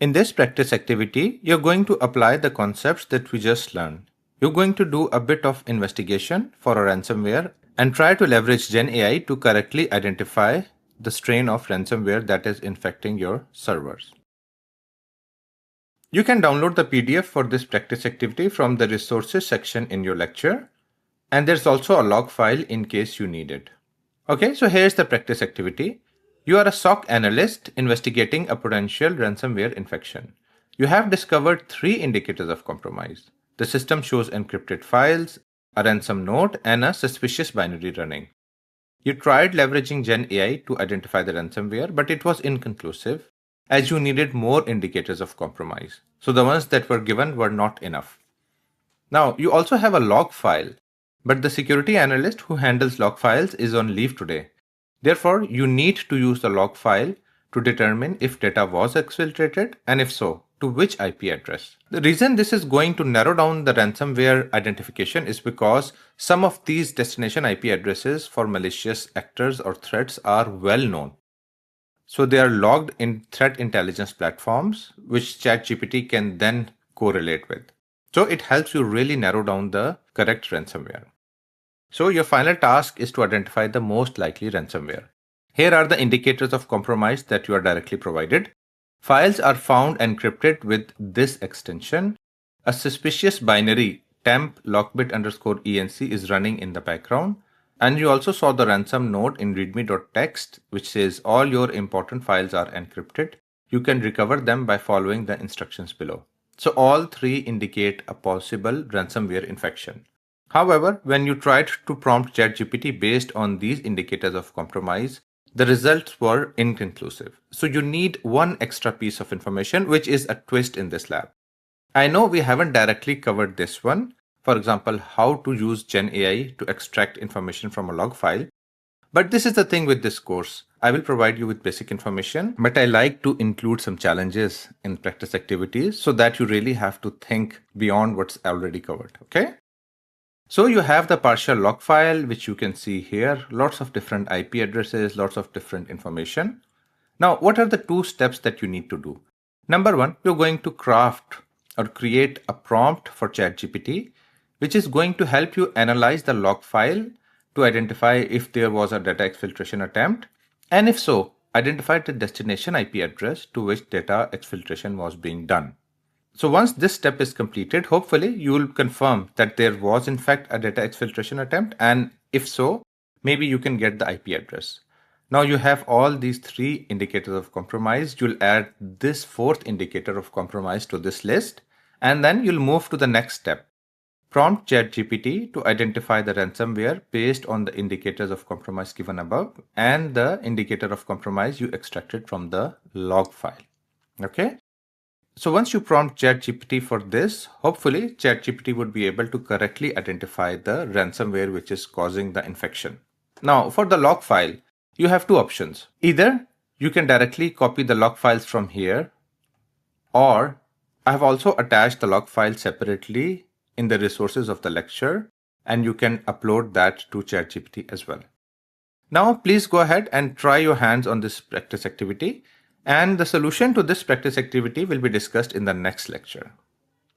In this practice activity, you're going to apply the concepts that we just learned. You're going to do a bit of investigation for a ransomware and try to leverage GenAI to correctly identify the strain of ransomware that is infecting your servers. You can download the PDF for this practice activity from the resources section in your lecture, and there's also a log file in case you need it. Okay, so here's the practice activity. You are a SOC analyst investigating a potential ransomware infection. You have discovered 3 indicators of compromise. The system shows encrypted files, a ransom note, and a suspicious binary running. You tried leveraging GenAI to identify the ransomware, but it was inconclusive, as you needed more indicators of compromise. So the ones that were given were not enough. Now, you also have a log file, but the security analyst who handles log files is on leave today. Therefore, you need to use the log file to determine if data was exfiltrated, and if so, to which IP address. The reason this is going to narrow down the ransomware identification is because some of these destination IP addresses for malicious actors or threats are well known. So they are logged in threat intelligence platforms, which ChatGPT can then correlate with. So it helps you really narrow down the correct ransomware. So your final task is to identify the most likely ransomware. Here are the indicators of compromise that you are directly provided. Files are found encrypted with this extension. A suspicious binary temp lockbit_enc is running in the background. And you also saw the ransom note in readme.txt, which says all your important files are encrypted. You can recover them by following the instructions below. So all 3 indicate a possible ransomware infection. However, when you tried to prompt ChatGPT based on these indicators of compromise, the results were inconclusive. So you need one extra piece of information, which is a twist in this lab. I know we haven't directly covered this one. For example, how to use GenAI to extract information from a log file. But this is the thing with this course. I will provide you with basic information, but I like to include some challenges in practice activities so that you really have to think beyond what's already covered, okay? So you have the partial log file, which you can see here, lots of different IP addresses, lots of different information. Now, what are the 2 steps that you need to do? Number 1, you're going to craft or create a prompt for ChatGPT, which is going to help you analyze the log file to identify if there was a data exfiltration attempt, and if so, identify the destination IP address to which data exfiltration was being done. So once this step is completed, hopefully you will confirm that there was in fact a data exfiltration attempt, and if so, maybe you can get the IP address. Now you have all these 3 indicators of compromise. You'll add this 4th indicator of compromise to this list, and then you'll move to the next step. Prompt ChatGPT to identify the ransomware based on the indicators of compromise given above and the indicator of compromise you extracted from the log file. Okay. So once you prompt ChatGPT for this, hopefully ChatGPT would be able to correctly identify the ransomware which is causing the infection. Now for the log file, you have 2 options. Either you can directly copy the log files from here, or I have also attached the log file separately in the resources of the lecture, and you can upload that to ChatGPT as well. Now please go ahead and try your hands on this practice activity, and the solution to this practice activity will be discussed in the next lecture.